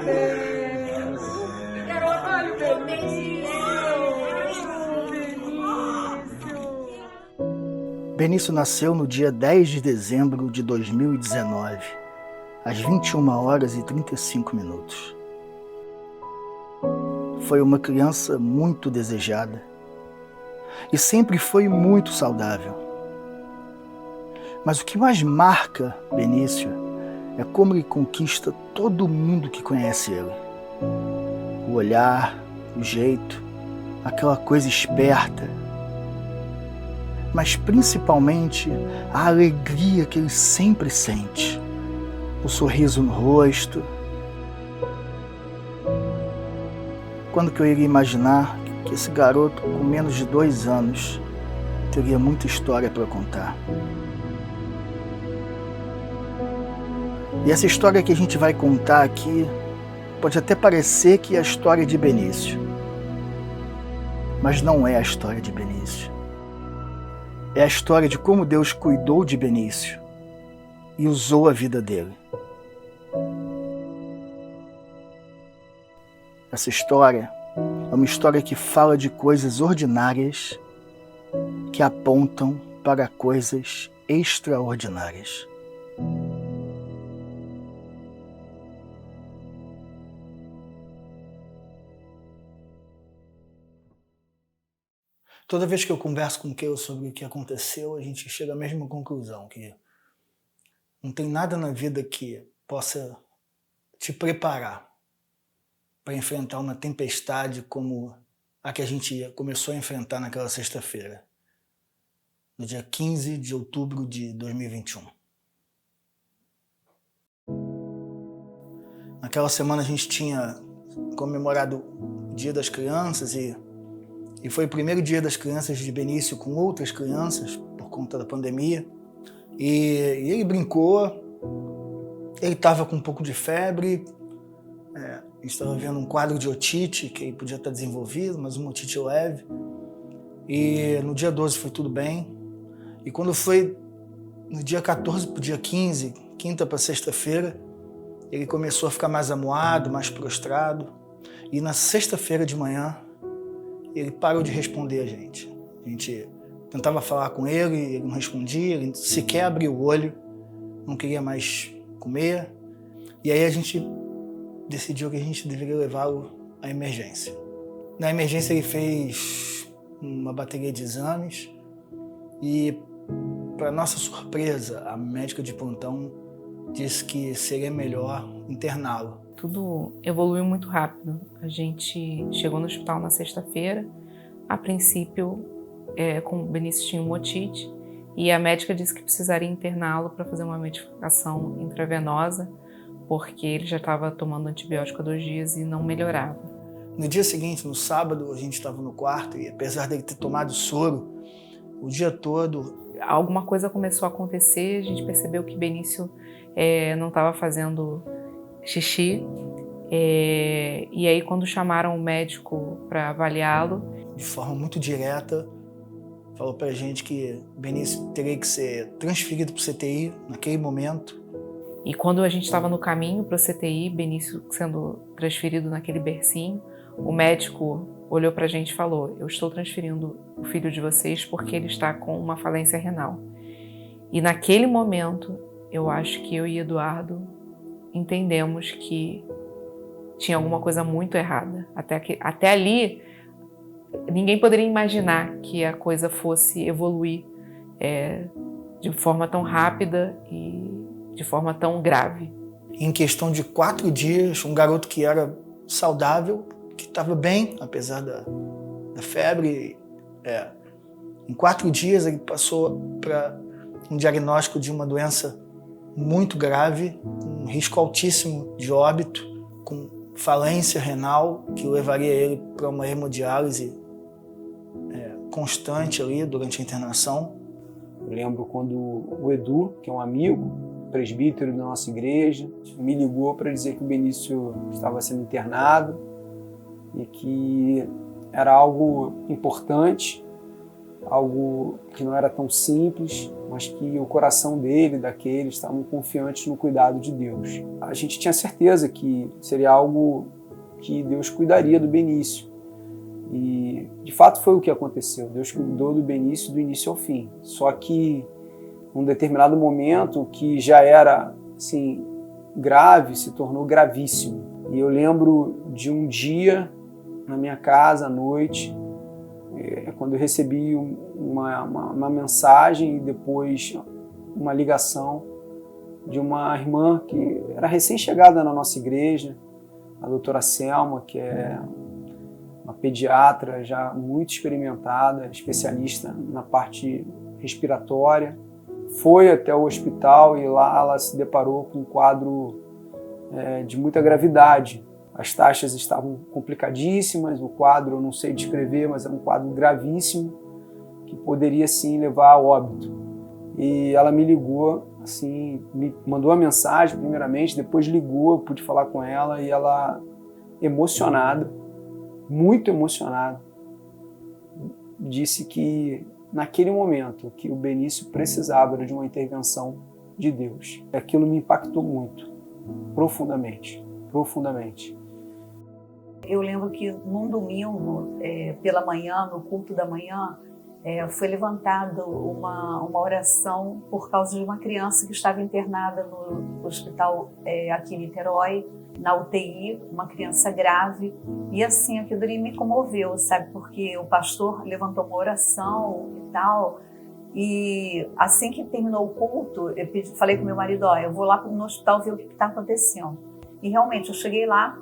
Deus! Olha o Benício! Benício nasceu no dia 10 de dezembro de 2019, às 21 horas e 35 minutos. Foi uma criança muito desejada e sempre foi muito saudável. Mas o que mais marca Benício é como ele conquista todo mundo que conhece ele. O olhar, o jeito, aquela coisa esperta, mas principalmente a alegria que ele sempre sente, o sorriso no rosto. Quando que eu iria imaginar que esse garoto com menos de 2 anos teria muita história para contar? E essa história que a gente vai contar aqui pode até parecer que é a história de Benício, mas não é a história de Benício. É a história de como Deus cuidou de Benício e usou a vida dele. Essa história é uma história que fala de coisas ordinárias que apontam para coisas extraordinárias. Toda vez que eu converso com o Keio sobre o que aconteceu, a gente chega à mesma conclusão, que não tem nada na vida que possa te preparar para enfrentar uma tempestade como a que a gente começou a enfrentar naquela sexta-feira, no dia 15 de outubro de 2021. Naquela semana a gente tinha comemorado o Dia das Crianças e foi o primeiro Dia das Crianças de Benício com outras crianças por conta da pandemia. E ele brincou, ele estava com um pouco de febre, a gente estava vendo um quadro de otite que ele podia estar desenvolvido, mas uma otite leve. E no dia 12 foi tudo bem. E quando foi no dia 14 para o dia 15, quinta para sexta-feira, ele começou a ficar mais amuado, mais prostrado. E na sexta-feira de manhã, ele parou de responder a gente. A gente tentava falar com ele, ele não respondia, ele sequer abriu o olho, não queria mais comer. E aí a gente decidiu que a gente deveria levá-lo à emergência. Na emergência ele fez uma bateria de exames e, para nossa surpresa, a médica de plantão disse que seria melhor interná-lo. Tudo evoluiu muito rápido. A gente chegou no hospital na sexta-feira. A princípio, com o Benício tinha uma otite e a médica disse que precisaria interná-lo para fazer uma medicação intravenosa, porque ele já estava tomando antibiótico há 2 dias e não melhorava. No dia seguinte, no sábado, a gente estava no quarto e, apesar dele ter tomado soro o dia todo, alguma coisa começou a acontecer. A gente percebeu que Benício não estava fazendo xixi, e aí quando chamaram o médico para avaliá-lo, de forma muito direta, falou pra gente que Benício teria que ser transferido para o CTI naquele momento. E quando a gente estava no caminho para o CTI, Benício sendo transferido naquele bercinho, o médico olhou pra gente e falou: eu estou transferindo o filho de vocês porque ele está com uma falência renal. E naquele momento, eu acho que eu e Eduardo entendemos que tinha alguma coisa muito errada. Até ali, ninguém poderia imaginar que a coisa fosse evoluir de forma tão rápida e de forma tão grave. Em questão de 4 dias, um garoto que era saudável, que estava bem, apesar da febre, em 4 dias ele passou para um diagnóstico de uma doença muito grave, um risco altíssimo de óbito, com falência renal, que levaria ele para uma hemodiálise constante ali durante a internação. Eu lembro quando o Edu, que é um amigo, presbítero da nossa igreja, me ligou para dizer que o Benício estava sendo internado e que era algo importante algo que não era tão simples, mas que o coração dele, daqueles, estavam confiantes no cuidado de Deus. A gente tinha certeza que seria algo que Deus cuidaria do Benício. E, de fato, foi o que aconteceu. Deus cuidou do Benício do início ao fim. Só que, num determinado momento, que já era, assim, grave, se tornou gravíssimo. E eu lembro de um dia, na minha casa, à noite, quando eu recebi uma mensagem e depois uma ligação de uma irmã que era recém-chegada na nossa igreja, a doutora Selma, que é uma pediatra já muito experimentada, especialista na parte respiratória. Foi até o hospital e lá ela se deparou com um quadro de muita gravidade. As taxas estavam complicadíssimas, o quadro eu não sei descrever, mas era um quadro gravíssimo que poderia sim levar a óbito. E ela me ligou, assim, me mandou a mensagem primeiramente, depois ligou, eu pude falar com ela e ela, emocionada, muito emocionada, disse que naquele momento que o Benício precisava de uma intervenção de Deus. Aquilo me impactou muito, profundamente, profundamente. Eu lembro que num domingo, pela manhã, no culto da manhã, foi levantada uma oração por causa de uma criança que estava internada no hospital aqui em Niterói, na UTI, uma criança grave. E assim, aquilo ali me comoveu, sabe? Porque o pastor levantou uma oração e tal. E assim que terminou o culto, eu falei com meu marido, eu vou lá no hospital ver o que está acontecendo. E realmente, eu cheguei lá,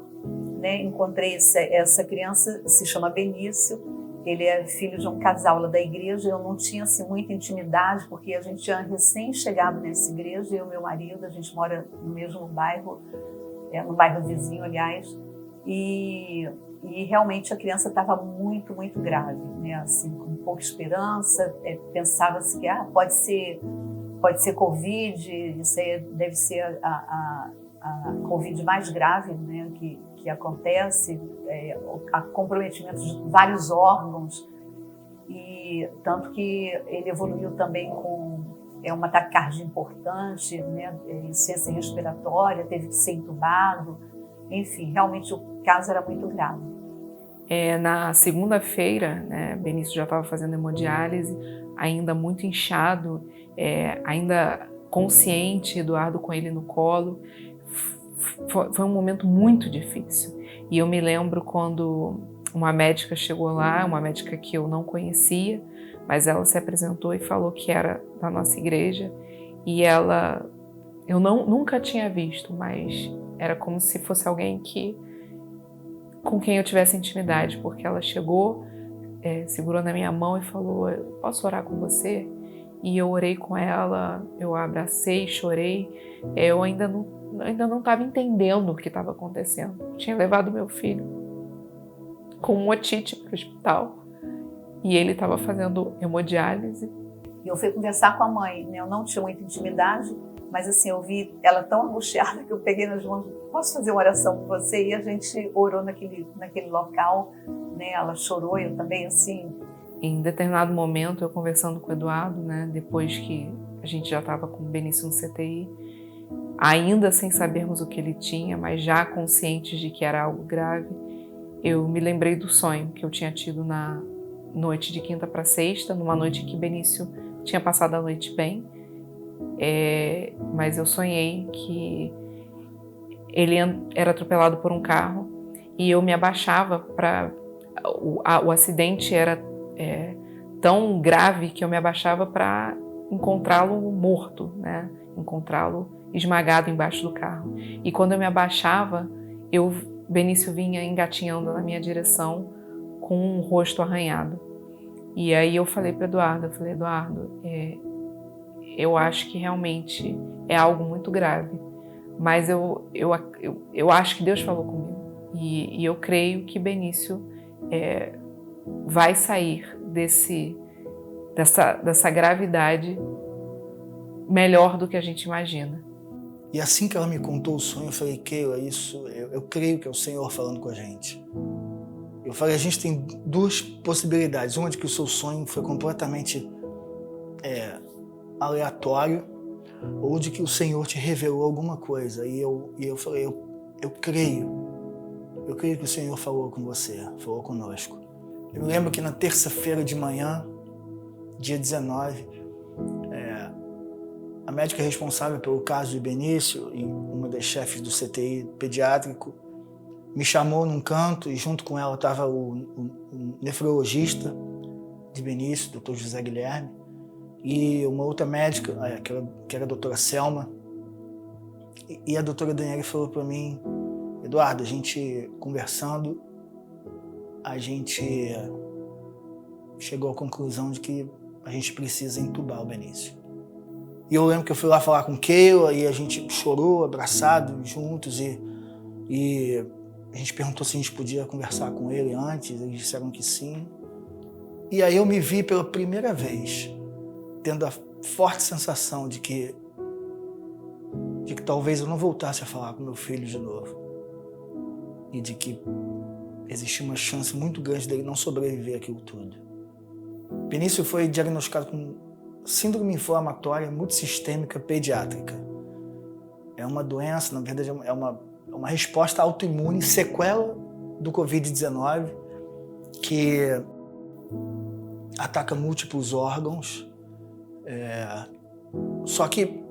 né, encontrei essa criança, se chama Benício, ele é filho de um casal lá da igreja. Eu não tinha assim, muita intimidade, porque a gente tinha recém-chegado nessa igreja, eu e meu marido, a gente mora no mesmo bairro, no bairro vizinho, aliás, e realmente a criança estava muito, muito grave, né, assim, com pouca esperança, pensava-se que pode ser Covid, isso aí deve ser a Covid mais grave, né, que acontece, a comprometimento de vários órgãos, e tanto que ele evoluiu também com uma taquicardia importante, né, insuficiência respiratória, teve que ser entubado, enfim, realmente o caso era muito grave. Na segunda-feira, né, Benício já estava fazendo hemodiálise, ainda muito inchado, ainda consciente, Eduardo com ele no colo. Foi um momento muito difícil. E eu me lembro quando uma médica chegou lá, uma médica que eu não conhecia, mas ela se apresentou e falou que era da nossa igreja. E eu nunca tinha visto, mas era como se fosse alguém com quem eu tivesse intimidade, porque ela chegou, segurou na minha mão e falou, posso orar com você? E eu orei com ela, eu a abracei, chorei. Eu ainda não estava entendendo o que estava acontecendo. Eu tinha levado meu filho com um otite para o hospital e ele estava fazendo hemodiálise. E eu fui conversar com a mãe, né? Eu não tinha muita intimidade, mas assim, eu vi ela tão angustiada que eu peguei nas mãos, posso fazer uma oração com você? E a gente orou naquele local, né? Ela chorou, eu também, assim. Em determinado momento, eu conversando com o Eduardo, né? Depois que a gente já estava com o Benício no CTI, ainda sem sabermos o que ele tinha, mas já conscientes de que era algo grave, eu me lembrei do sonho que eu tinha tido na noite de quinta para sexta, numa noite que Benício tinha passado a noite bem, mas eu sonhei que ele era atropelado por um carro e eu me abaixava para... O acidente era tão grave que eu me abaixava para encontrá-lo morto, né? Encontrá-lo esmagado embaixo do carro. E quando eu me abaixava, Benício vinha engatinhando na minha direção com um rosto arranhado. E aí eu falei para Eduardo, eu acho que realmente é algo muito grave, mas eu acho que Deus falou comigo. E eu creio que Benício vai sair dessa gravidade melhor do que a gente imagina. E assim que ela me contou o sonho, eu falei, Keila, eu creio que é o Senhor falando com a gente. Eu falei, a gente tem duas possibilidades. Uma de que o seu sonho foi completamente aleatório, ou de que o Senhor te revelou alguma coisa. E eu falei, eu creio. Eu creio que o Senhor falou com você, falou conosco. Eu me lembro que na terça-feira de manhã, dia 19, a médica responsável pelo caso de Benício, e uma das chefes do CTI pediátrico, me chamou num canto e junto com ela estava o nefrologista de Benício, Dr. José Guilherme, e uma outra médica, que era a doutora Selma. E a doutora Daniela falou para mim, Eduardo, a gente conversando, a gente chegou à conclusão de que a gente precisa entubar o Benício. E eu lembro que eu fui lá falar com Keila e a gente chorou, abraçado, juntos, e a gente perguntou se a gente podia conversar com ele antes, eles disseram que sim. E aí eu me vi pela primeira vez tendo a forte sensação de que talvez eu não voltasse a falar com meu filho de novo. E de que existia uma chance muito grande dele não sobreviver àquilo tudo. Benício foi diagnosticado com síndrome inflamatória multissistêmica pediátrica. É uma doença, na verdade, é uma resposta autoimune, sequela do Covid-19, que ataca múltiplos órgãos. Só que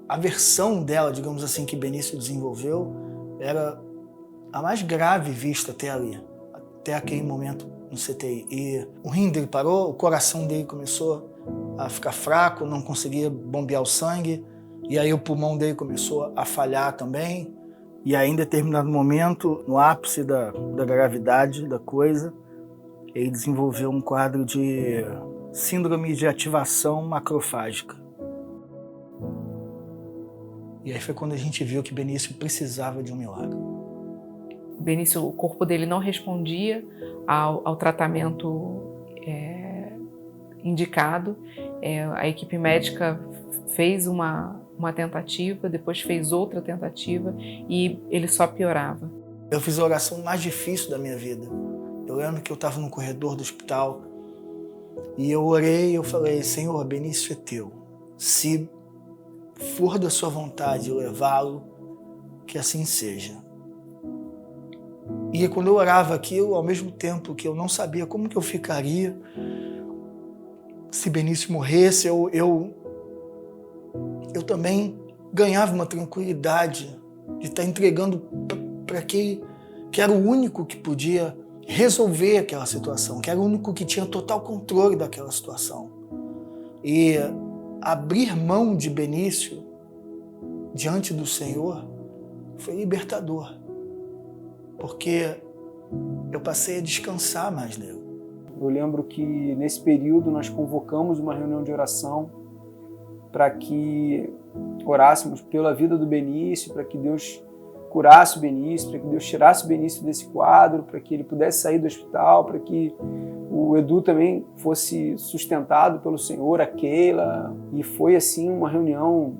a versão dela, digamos assim, que Benício desenvolveu, era a mais grave vista até ali, até aquele momento no CTI. E o rim dele parou, o coração dele começou a ficar fraco, não conseguia bombear o sangue, e aí o pulmão dele começou a falhar também. E aí, em determinado momento, no ápice da gravidade da coisa, ele desenvolveu um quadro de síndrome de ativação macrofágica. E aí foi quando a gente viu que Benício precisava de um milagre. Benício, o corpo dele não respondia ao tratamento indicado. A equipe médica fez uma tentativa, depois fez outra tentativa e ele só piorava. Eu fiz a oração mais difícil da minha vida. Eu lembro que eu estava no corredor do hospital e eu orei e eu falei, Senhor, Benício é teu. Se for da sua vontade levá-lo, que assim seja. E quando eu orava aquilo, ao mesmo tempo que eu não sabia como que eu ficaria, se Benício morresse, eu também ganhava uma tranquilidade de estar entregando para aquele que era o único que podia resolver aquela situação, que era o único que tinha total controle daquela situação. E abrir mão de Benício diante do Senhor foi libertador, porque eu passei a descansar mais nele. Eu lembro que nesse período nós convocamos uma reunião de oração para que orássemos pela vida do Benício, para que Deus curasse o Benício, para que Deus tirasse o Benício desse quadro, para que ele pudesse sair do hospital, para que o Edu também fosse sustentado pelo Senhor, a Keila. E foi assim uma reunião,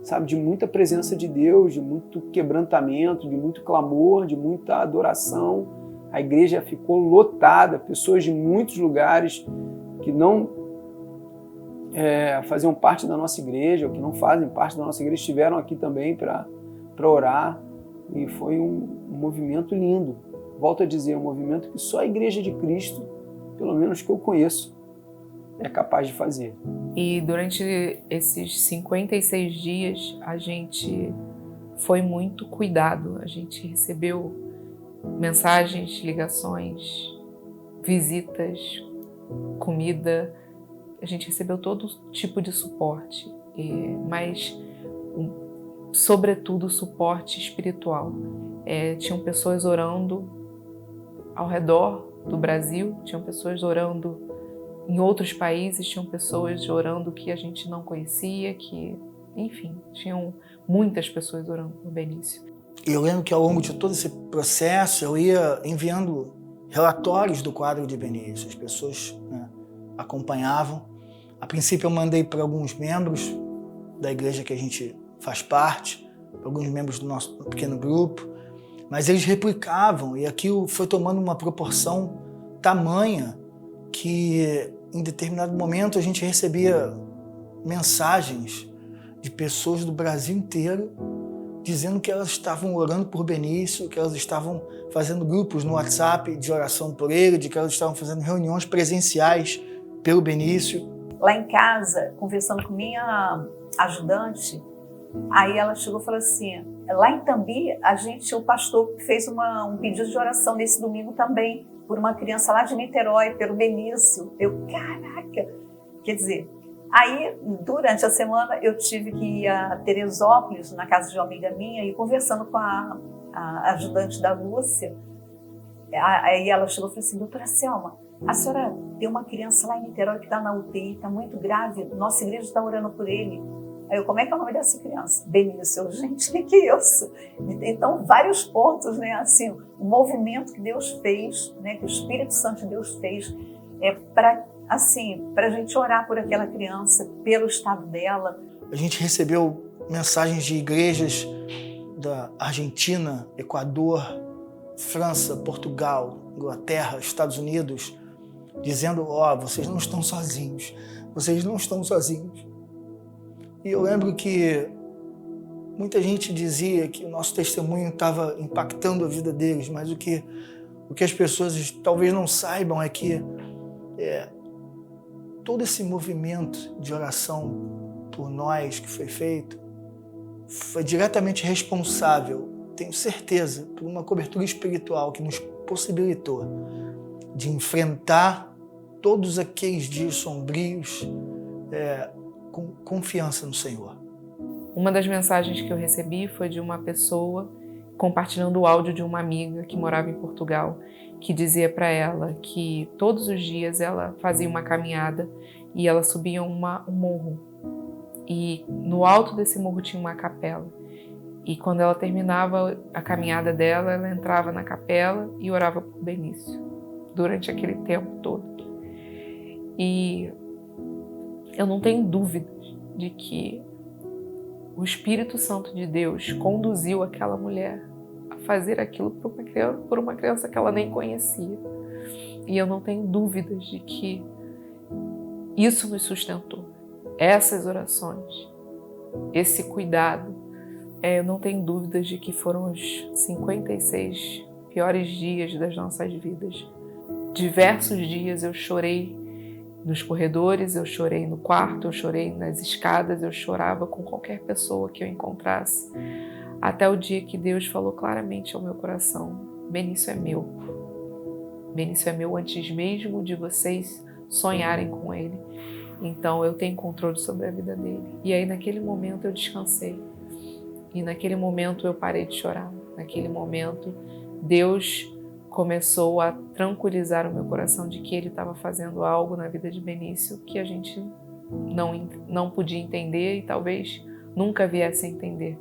sabe, de muita presença de Deus, de muito quebrantamento, de muito clamor, de muita adoração. A igreja ficou lotada, pessoas de muitos lugares que não faziam parte da nossa igreja, ou que não fazem parte da nossa igreja, estiveram aqui também para orar. E foi um movimento lindo. Volto a dizer, um movimento que só a Igreja de Cristo, pelo menos que eu conheço, é capaz de fazer. E durante esses 56 dias, a gente foi muito cuidado. A gente recebeu mensagens, ligações, visitas, comida. A gente recebeu todo tipo de suporte, mas sobretudo suporte espiritual. Tinham pessoas orando ao redor do Brasil, tinham pessoas orando em outros países, tinham pessoas orando que a gente não conhecia, enfim, tinham muitas pessoas orando por Benício. Eu lembro que ao longo de todo esse processo eu ia enviando relatórios do quadro de Benício, as pessoas acompanhavam. A princípio eu mandei para alguns membros da igreja que a gente faz parte, para alguns membros do nosso pequeno grupo. Mas eles replicavam e aquilo foi tomando uma proporção tamanha que em determinado momento a gente recebia mensagens de pessoas do Brasil inteiro dizendo que elas estavam orando por Benício, que elas estavam fazendo grupos no WhatsApp de oração por ele, de que elas estavam fazendo reuniões presenciais pelo Benício. Lá em casa, conversando com minha ajudante, aí ela chegou e falou assim, lá em Tambi, o pastor fez um pedido de oração nesse domingo também, por uma criança lá de Niterói, pelo Benício. Eu, caraca! Quer dizer, aí durante a semana eu tive que ir a Teresópolis, na casa de uma amiga minha, e conversando com a ajudante da Lúcia, aí ela chegou e falou assim, doutora Selma, a senhora tem uma criança lá em Niterói que está na UTI, está muito grave, nossa igreja está orando por ele. Aí eu, como é que é o nome dessa criança? Benício. Eu, gente, o que é isso? Então, vários pontos, né? Assim, o movimento que Deus fez, né? Que o Espírito Santo de Deus fez, para a gente orar por aquela criança, pelo estado dela. A gente recebeu mensagens de igrejas da Argentina, Equador, França, Portugal, Inglaterra, Estados Unidos, dizendo, vocês não estão sozinhos, vocês não estão sozinhos. E eu lembro que muita gente dizia que o nosso testemunho estava impactando a vida deles, mas o que as pessoas talvez não saibam é que todo esse movimento de oração por nós que foi feito foi diretamente responsável, tenho certeza, por uma cobertura espiritual que nos possibilitou de enfrentar todos aqueles dias sombrios com confiança no Senhor. Uma das mensagens que eu recebi foi de uma pessoa compartilhando o áudio de uma amiga que morava em Portugal, que dizia para ela que todos os dias ela fazia uma caminhada e ela subia um morro. E no alto desse morro tinha uma capela. E quando ela terminava a caminhada dela, ela entrava na capela e orava por Benício durante aquele tempo todo. E eu não tenho dúvidas de que o Espírito Santo de Deus conduziu aquela mulher a fazer aquilo por uma criança que ela nem conhecia. E eu não tenho dúvidas de que isso nos sustentou. Essas orações, esse cuidado, eu não tenho dúvidas de que foram os 56 piores dias das nossas vidas. Diversos dias eu chorei nos corredores, eu chorei no quarto, eu chorei nas escadas, eu chorava com qualquer pessoa que eu encontrasse. Até o dia que Deus falou claramente ao meu coração, Benício é meu. Benício é meu antes mesmo de vocês sonharem com ele. Então eu tenho controle sobre a vida dele. E aí naquele momento eu descansei. E naquele momento eu parei de chorar. Naquele momento Deus começou a tranquilizar o meu coração de que ele estava fazendo algo na vida de Benício que a gente não podia entender e talvez nunca viesse a entender,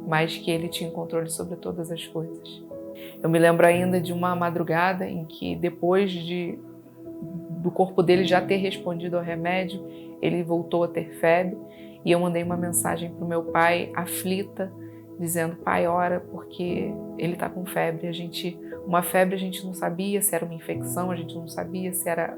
mas que ele tinha controle sobre todas as coisas. Eu me lembro ainda de uma madrugada em que depois do corpo dele já ter respondido ao remédio, ele voltou a ter febre e eu mandei uma mensagem para o meu pai aflita, dizendo, pai, ora, porque ele está com febre. Uma febre a gente não sabia se era uma infecção, a gente não sabia se era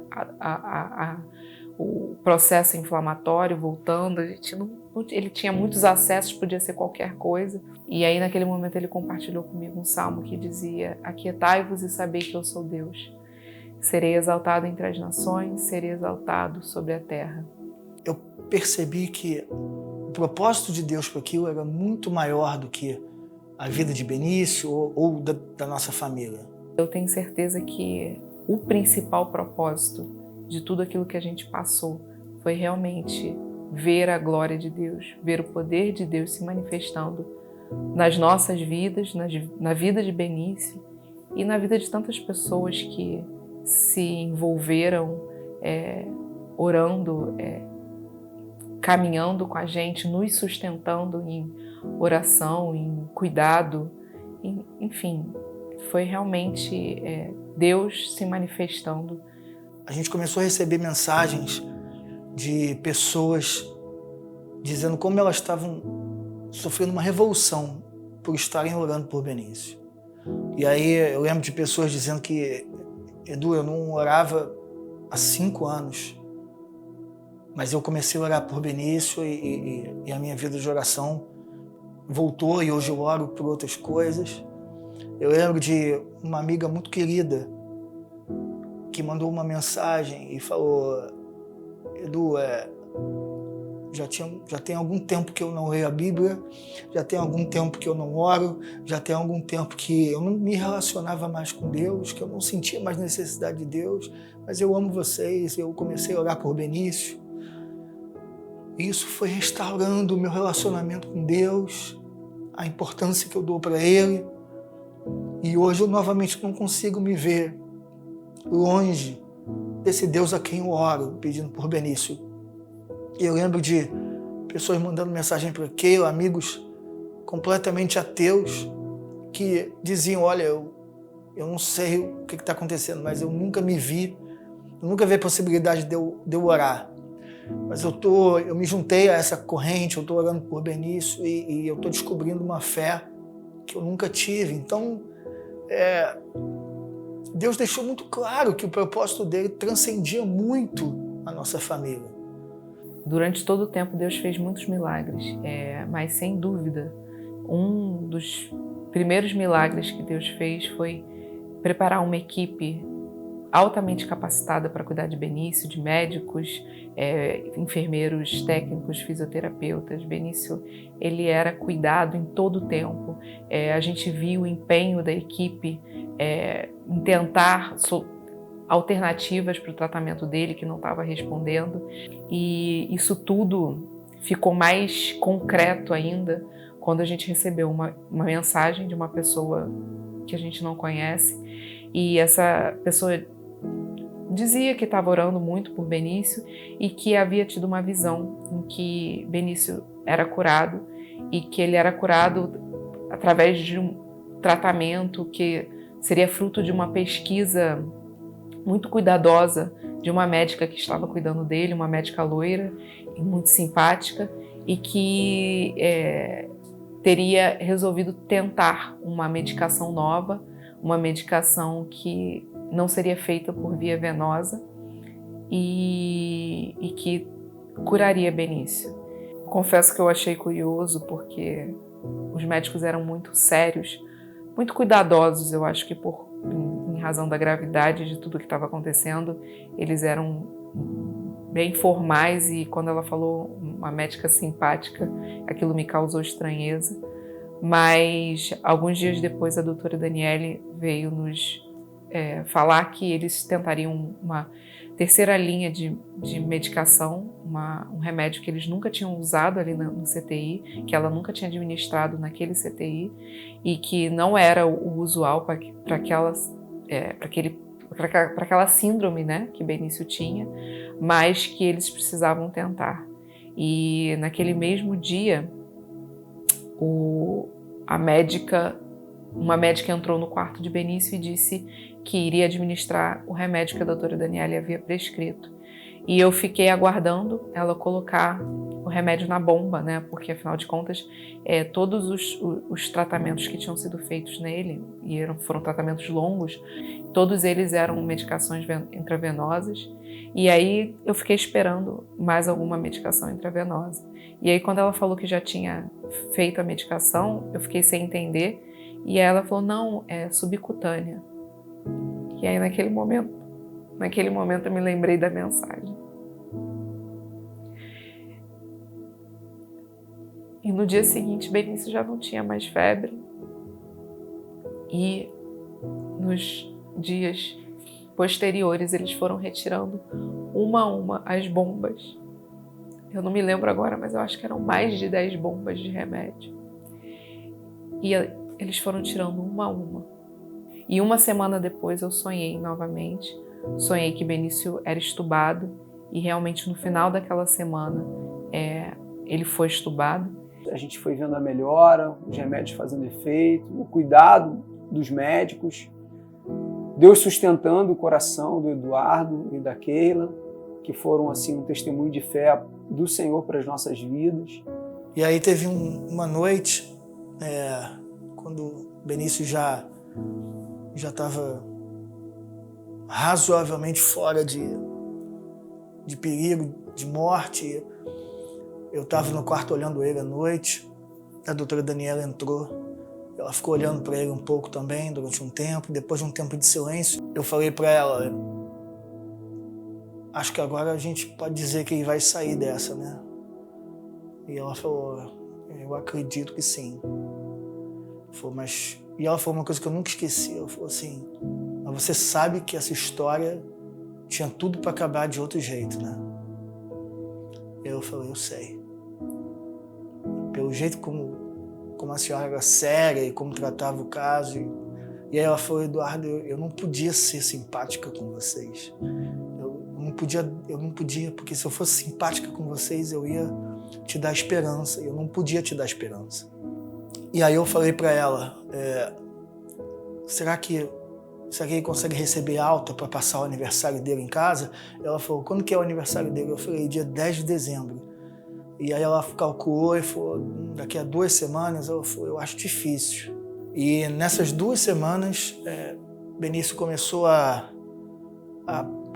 o processo inflamatório voltando, ele tinha muitos acessos, podia ser qualquer coisa. E aí naquele momento ele compartilhou comigo um salmo que dizia, aquietai-vos e sabei que eu sou Deus. Serei exaltado entre as nações, serei exaltado sobre a terra. Eu percebi que o propósito de Deus para aquilo era muito maior do que a vida de Benício ou da nossa família. Eu tenho certeza que o principal propósito de tudo aquilo que a gente passou foi realmente ver a glória de Deus, ver o poder de Deus se manifestando nas nossas vidas, na vida de Benício e na vida de tantas pessoas que se envolveram orando, caminhando com a gente, nos sustentando em oração, em cuidado, enfim, foi realmente Deus se manifestando. A gente começou a receber mensagens de pessoas dizendo como elas estavam sofrendo uma revolução por estarem orando por Benício. E aí eu lembro de pessoas dizendo que, Edu, eu não orava há 5 anos, mas eu comecei a orar por Benício e a minha vida de oração voltou e hoje eu oro por outras coisas. Eu lembro de uma amiga muito querida que mandou uma mensagem e falou: Edu, já tem algum tempo que eu não leio a Bíblia, já tem algum tempo que eu não oro, já tem algum tempo que eu não me relacionava mais com Deus, que eu não sentia mais necessidade de Deus, mas eu amo vocês, eu comecei a orar por Benício. Isso foi restaurando o meu relacionamento com Deus, a importância que eu dou para Ele, e hoje eu novamente não consigo me ver longe desse Deus a quem eu oro, pedindo por Benício. E eu lembro de pessoas mandando mensagem para Keila, amigos completamente ateus, que diziam: olha, eu não sei o que está acontecendo, mas eu nunca me vi, eu nunca vi a possibilidade de eu orar. Mas eu me juntei a essa corrente, eu estou orando por Benício e eu estou descobrindo uma fé que eu nunca tive. Então, Deus deixou muito claro que o propósito dele transcendia muito a nossa família. Durante todo o tempo, Deus fez muitos milagres, mas sem dúvida, um dos primeiros milagres que Deus fez foi preparar uma equipe altamente capacitada para cuidar de Benício, de médicos, enfermeiros, técnicos, fisioterapeutas. Benício, ele era cuidado em todo o tempo. A gente viu o empenho da equipe em tentar alternativas para o tratamento dele, que não estava respondendo. E isso tudo ficou mais concreto ainda quando a gente recebeu uma mensagem de uma pessoa que a gente não conhece. E essa pessoa dizia que estava orando muito por Benício e que havia tido uma visão em que Benício era curado e que ele era curado através de um tratamento que seria fruto de uma pesquisa muito cuidadosa de uma médica que estava cuidando dele, uma médica loira e muito simpática, e que teria resolvido tentar uma medicação nova, uma medicação que não seria feita por via venosa e que curaria Benício. Confesso que eu achei curioso porque os médicos eram muito sérios, muito cuidadosos. Eu acho que em razão da gravidade de tudo que estava acontecendo, eles eram bem formais, e quando ela falou uma médica simpática, aquilo me causou estranheza. Mas alguns dias depois a doutora Daniele veio nos falar que eles tentariam uma terceira linha de medicação, um remédio que eles nunca tinham usado ali no CTI, que ela nunca tinha administrado naquele CTI e que não era o usual para aquela síndrome, né, que Benício tinha, mas que eles precisavam tentar. E naquele mesmo dia, uma médica entrou no quarto de Benício e disse que iria administrar o remédio que a doutora Daniele havia prescrito. E eu fiquei aguardando ela colocar o remédio na bomba, né? Porque, afinal de contas, todos os tratamentos que tinham sido feitos nele, e foram tratamentos longos, todos eles eram medicações intravenosas. E aí eu fiquei esperando mais alguma medicação intravenosa. E aí, quando ela falou que já tinha feito a medicação, eu fiquei sem entender. E ela falou: não, é subcutânea. E aí, naquele momento eu me lembrei da mensagem. E no dia seguinte, Benício já não tinha mais febre. E nos dias posteriores, eles foram retirando uma a uma as bombas. Eu não me lembro agora, mas eu acho que eram mais de 10 bombas de remédio. E eles foram tirando uma a uma. E uma semana depois eu sonhei novamente. Sonhei que Benício era estubado e realmente no final daquela semana ele foi estubado. A gente foi vendo a melhora, os remédios fazendo efeito, o cuidado dos médicos, Deus sustentando o coração do Eduardo e da Keila, que foram assim um testemunho de fé do Senhor para as nossas vidas. E aí teve uma noite, quando Benício já já estava razoavelmente fora de perigo, de morte. Eu estava no quarto olhando ele à noite, a doutora Daniela entrou, ela ficou olhando para ele um pouco também durante um tempo. Depois de um tempo de silêncio, eu falei para ela, acho que agora a gente pode dizer que ele vai sair dessa, né? E ela falou, eu acredito que sim. E ela falou uma coisa que eu nunca esqueci, ela falou assim, mas você sabe que essa história tinha tudo para acabar de outro jeito, né? Eu falei, eu sei. Pelo jeito como a senhora era séria e como tratava o caso. E aí ela falou, Eduardo, eu não podia ser simpática com vocês. Eu não podia, porque se eu fosse simpática com vocês, eu ia te dar esperança. Eu não podia te dar esperança. E aí eu falei para ela, será que ele consegue receber alta para passar o aniversário dele em casa? Ela falou, quando que é o aniversário dele? Eu falei, dia 10 de dezembro. E aí ela calculou e falou, daqui a 2 semanas. Ela falou, eu acho difícil. E nessas 2 semanas, Benício começou a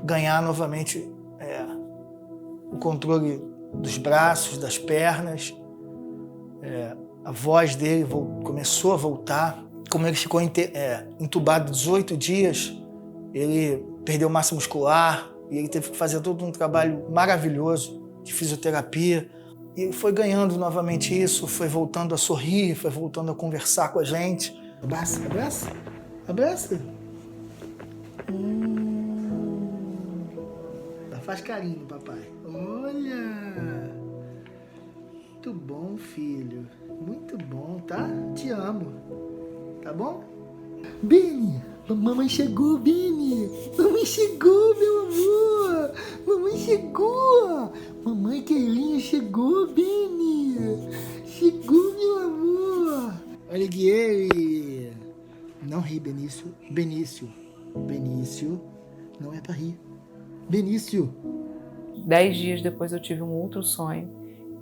ganhar novamente o controle dos braços, das pernas. A voz dele começou a voltar. Como ele ficou entubado 18 dias, ele perdeu massa muscular e ele teve que fazer todo um trabalho maravilhoso de fisioterapia. E foi ganhando novamente isso, foi voltando a sorrir, foi voltando a conversar com a gente. Abraça, abraça, abraça. Faz carinho, papai. Olha! Muito bom, filho. Muito bom, tá? Te amo. Tá bom? Beni, mamãe chegou, Beni. Mamãe chegou, meu amor. Mamãe chegou. Mamãe queirinha chegou, Beni. Chegou, meu amor. Olha que ele. Não ri, Benício. Benício. Benício. Não é pra rir. Benício. 10 dias depois eu tive um outro sonho,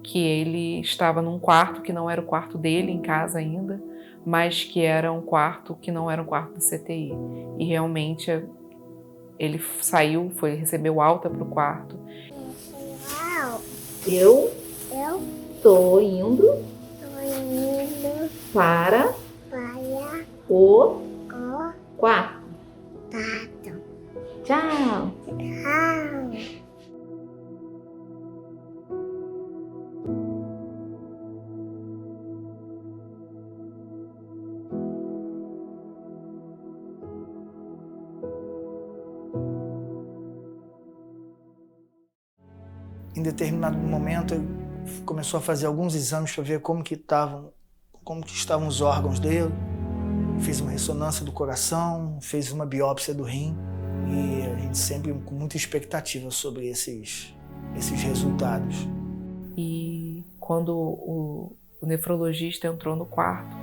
que ele estava num quarto que não era o quarto dele em casa ainda, mas que era um quarto que não era um quarto do CTI. E realmente ele saiu, recebeu alta para o quarto. Eu tô indo para o quarto. Tchau. Em determinado momento, ele começou a fazer alguns exames para ver como que estavam os órgãos dele. Fez uma ressonância do coração, fez uma biópsia do rim. E a gente sempre com muita expectativa sobre esses resultados. E quando o nefrologista entrou no quarto,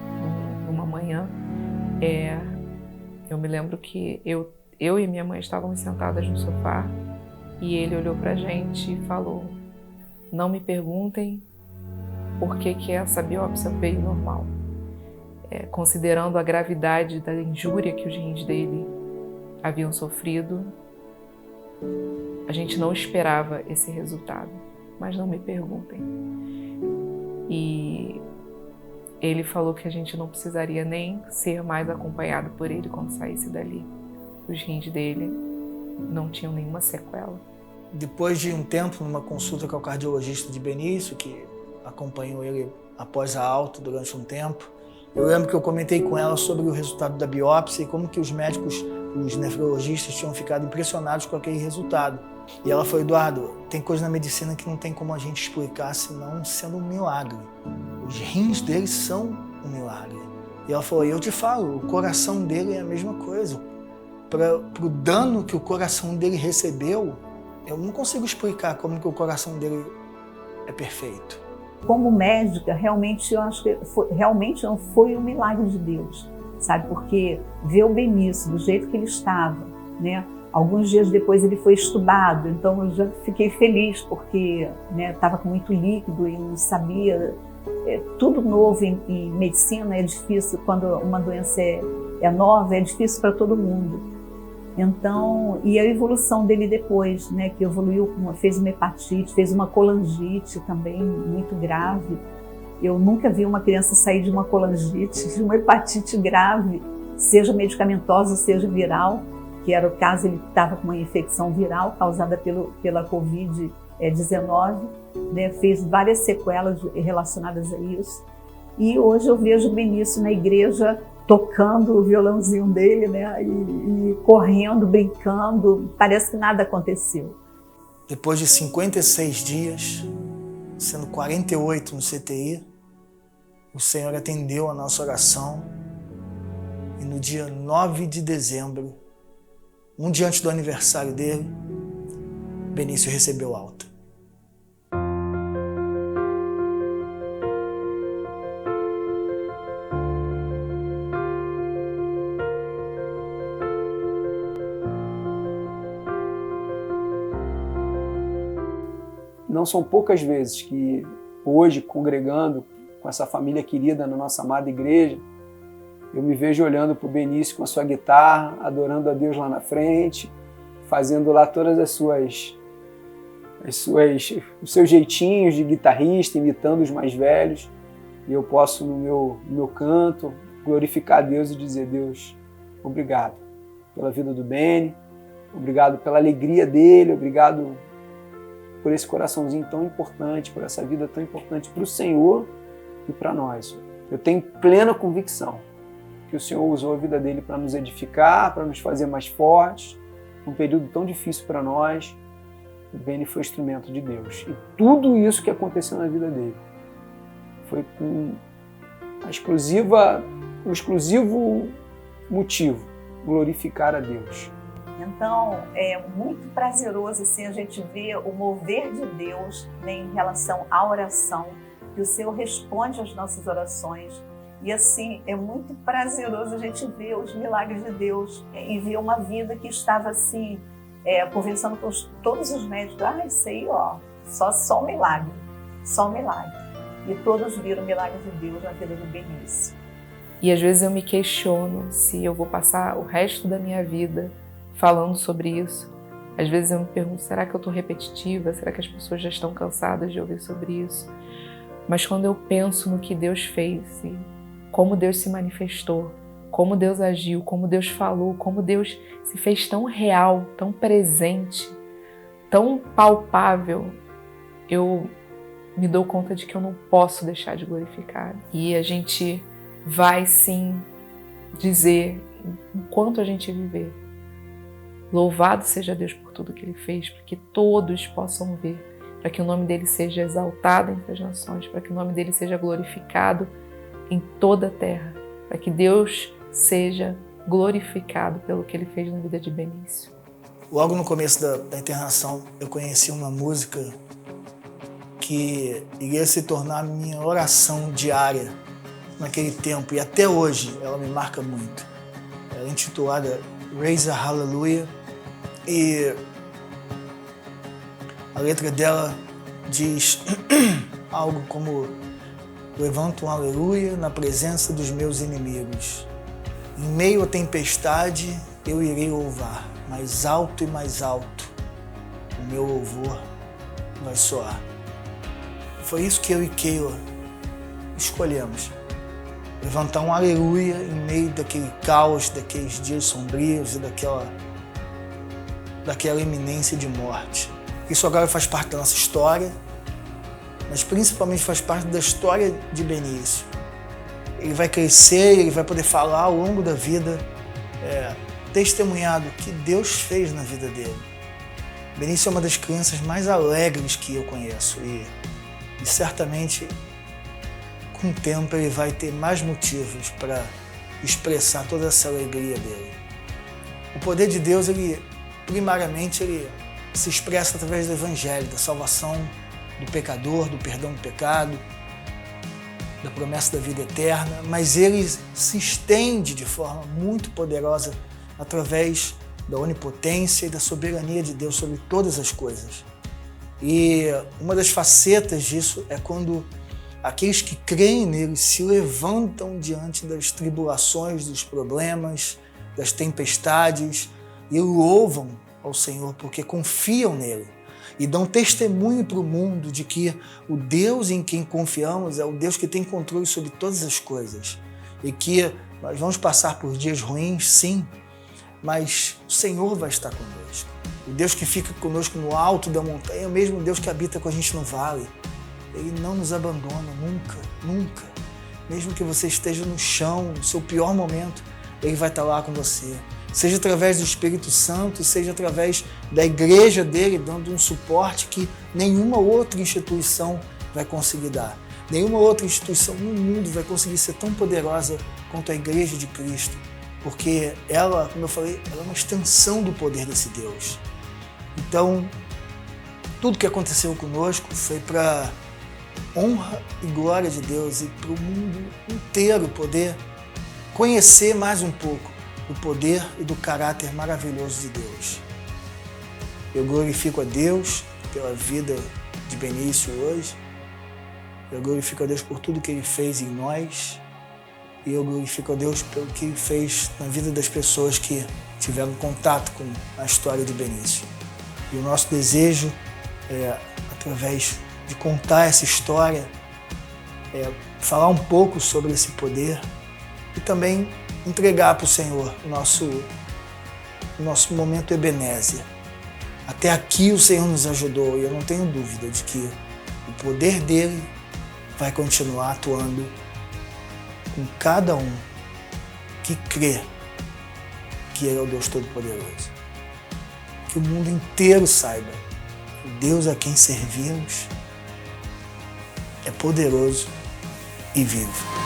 numa manhã, eu me lembro que eu e minha mãe estávamos sentadas no sofá e ele olhou pra gente e falou: não me perguntem por que essa biópsia veio normal. Considerando a gravidade da injúria que os rins dele haviam sofrido, a gente não esperava esse resultado, mas não me perguntem. E ele falou que a gente não precisaria nem ser mais acompanhado por ele quando saísse dali. Os rins dele não tinham nenhuma sequela. Depois de um tempo, numa consulta com o cardiologista de Benício, que acompanhou ele após a alta durante um tempo, eu lembro que eu comentei com ela sobre o resultado da biópsia e como que os médicos, os nefrologistas, tinham ficado impressionados com aquele resultado. E ela falou: Eduardo, tem coisa na medicina que não tem como a gente explicar senão sendo um milagre. Os rins dele são um milagre. E ela falou: eu te falo, o coração dele é a mesma coisa. Para o dano que o coração dele recebeu, eu não consigo explicar como que o coração dele é perfeito. Como médica, realmente eu acho que realmente não foi um milagre de Deus, sabe? Porque ver o Benício do jeito que ele estava, né? Alguns dias depois ele foi estubado, então eu já fiquei feliz porque estava com muito líquido e não sabia tudo novo em medicina é difícil, quando uma doença é nova, é difícil para todo mundo. Então, e a evolução dele depois, né, que evoluiu, fez uma hepatite, fez uma colangite também muito grave. Eu nunca vi uma criança sair de uma colangite, de uma hepatite grave, seja medicamentosa, seja viral, que era o caso, ele estava com uma infecção viral causada pela Covid-19, né, fez várias sequelas relacionadas a isso. E hoje eu vejo o Benício na igreja tocando o violãozinho dele, né, e correndo, brincando, parece que nada aconteceu. Depois de 56 dias, sendo 48 no CTI, o Senhor atendeu a nossa oração e no dia 9 de dezembro, um dia antes do aniversário dele, Benício recebeu alta. Não são poucas vezes que hoje, congregando com essa família querida na nossa amada igreja, eu me vejo olhando para o Benício com a sua guitarra, adorando a Deus lá na frente, fazendo lá todas os seus jeitinhos de guitarrista, imitando os mais velhos. E eu posso, no meu canto, glorificar a Deus e dizer: Deus, obrigado pela vida do Beni, obrigado pela alegria dele, obrigado por esse coraçãozinho tão importante, por essa vida tão importante para o Senhor e para nós. Eu tenho plena convicção que o Senhor usou a vida dele para nos edificar, para nos fazer mais fortes, num período tão difícil para nós. O Beni foi instrumento de Deus. E tudo isso que aconteceu na vida dele foi com o exclusivo motivo, glorificar a Deus. Então, é muito prazeroso assim, a gente ver o mover de Deus, né, em relação à oração, que o Senhor responde às nossas orações. E assim, é muito prazeroso a gente ver os milagres de Deus e ver uma vida que estava assim, conversando com todos os médicos. Isso aí, só um milagre, só um milagre. E todos viram o milagre de Deus na vida do Benício. E às vezes eu me questiono se eu vou passar o resto da minha vida falando sobre isso. Às vezes eu me pergunto, será que eu estou repetitiva? Será que as pessoas já estão cansadas de ouvir sobre isso? Mas quando eu penso no que Deus fez, e como Deus se manifestou, como Deus agiu, como Deus falou, como Deus se fez tão real, tão presente, tão palpável, eu me dou conta de que eu não posso deixar de glorificar. E a gente vai sim dizer, enquanto a gente viver, louvado seja Deus por tudo que Ele fez, para que todos possam ver, para que o nome dEle seja exaltado entre as nações, para que o nome dEle seja glorificado em toda a terra, para que Deus seja glorificado pelo que Ele fez na vida de Benício. Logo no começo da internação, eu conheci uma música que iria se tornar a minha oração diária naquele tempo, e até hoje ela me marca muito. Ela é intitulada Raise a Hallelujah, e a letra dela diz algo como: levanto um aleluia na presença dos meus inimigos. Em meio à tempestade eu irei louvar, mais alto e mais alto o meu louvor vai soar. Foi isso que eu e Keila escolhemos. Levantar um aleluia em meio daquele caos, daqueles dias sombrios e daquela iminência de morte. Isso agora faz parte da nossa história, mas principalmente faz parte da história de Benício. Ele vai crescer, ele vai poder falar ao longo da vida, testemunhar do que Deus fez na vida dele. Benício é uma das crianças mais alegres que eu conheço e certamente com o tempo ele vai ter mais motivos para expressar toda essa alegria dele. O poder de Deus, primariamente, ele se expressa através do Evangelho, da salvação do pecador, do perdão do pecado, da promessa da vida eterna, mas ele se estende de forma muito poderosa através da onipotência e da soberania de Deus sobre todas as coisas. E uma das facetas disso é quando aqueles que creem nele se levantam diante das tribulações, dos problemas, das tempestades e louvam ao Senhor porque confiam nele e dão testemunho para o mundo de que o Deus em quem confiamos é o Deus que tem controle sobre todas as coisas e que nós vamos passar por dias ruins, sim, mas o Senhor vai estar conosco. O Deus que fica conosco no alto da montanha é o mesmo Deus que habita com a gente no vale. Ele não nos abandona nunca, nunca. Mesmo que você esteja no chão, no seu pior momento, Ele vai estar lá com você. Seja através do Espírito Santo, seja através da igreja dele, dando um suporte que nenhuma outra instituição vai conseguir dar. Nenhuma outra instituição no mundo vai conseguir ser tão poderosa quanto a Igreja de Cristo. Porque ela, como eu falei, ela é uma extensão do poder desse Deus. Então, tudo que aconteceu conosco foi para honra e glória de Deus e para o mundo inteiro poder conhecer mais um pouco do poder e do caráter maravilhoso de Deus. Eu glorifico a Deus pela vida de Benício hoje. Eu glorifico a Deus por tudo que Ele fez em nós. E eu glorifico a Deus pelo que Ele fez na vida das pessoas que tiveram contato com a história de Benício. E o nosso desejo é, através de contar essa história, falar um pouco sobre esse poder e também entregar para o Senhor o nosso momento Ebenezer. Até aqui o Senhor nos ajudou e eu não tenho dúvida de que o poder dele vai continuar atuando com cada um que crê que Ele é o Deus Todo-Poderoso. Que o mundo inteiro saiba que o Deus a quem servimos é poderoso e vivo.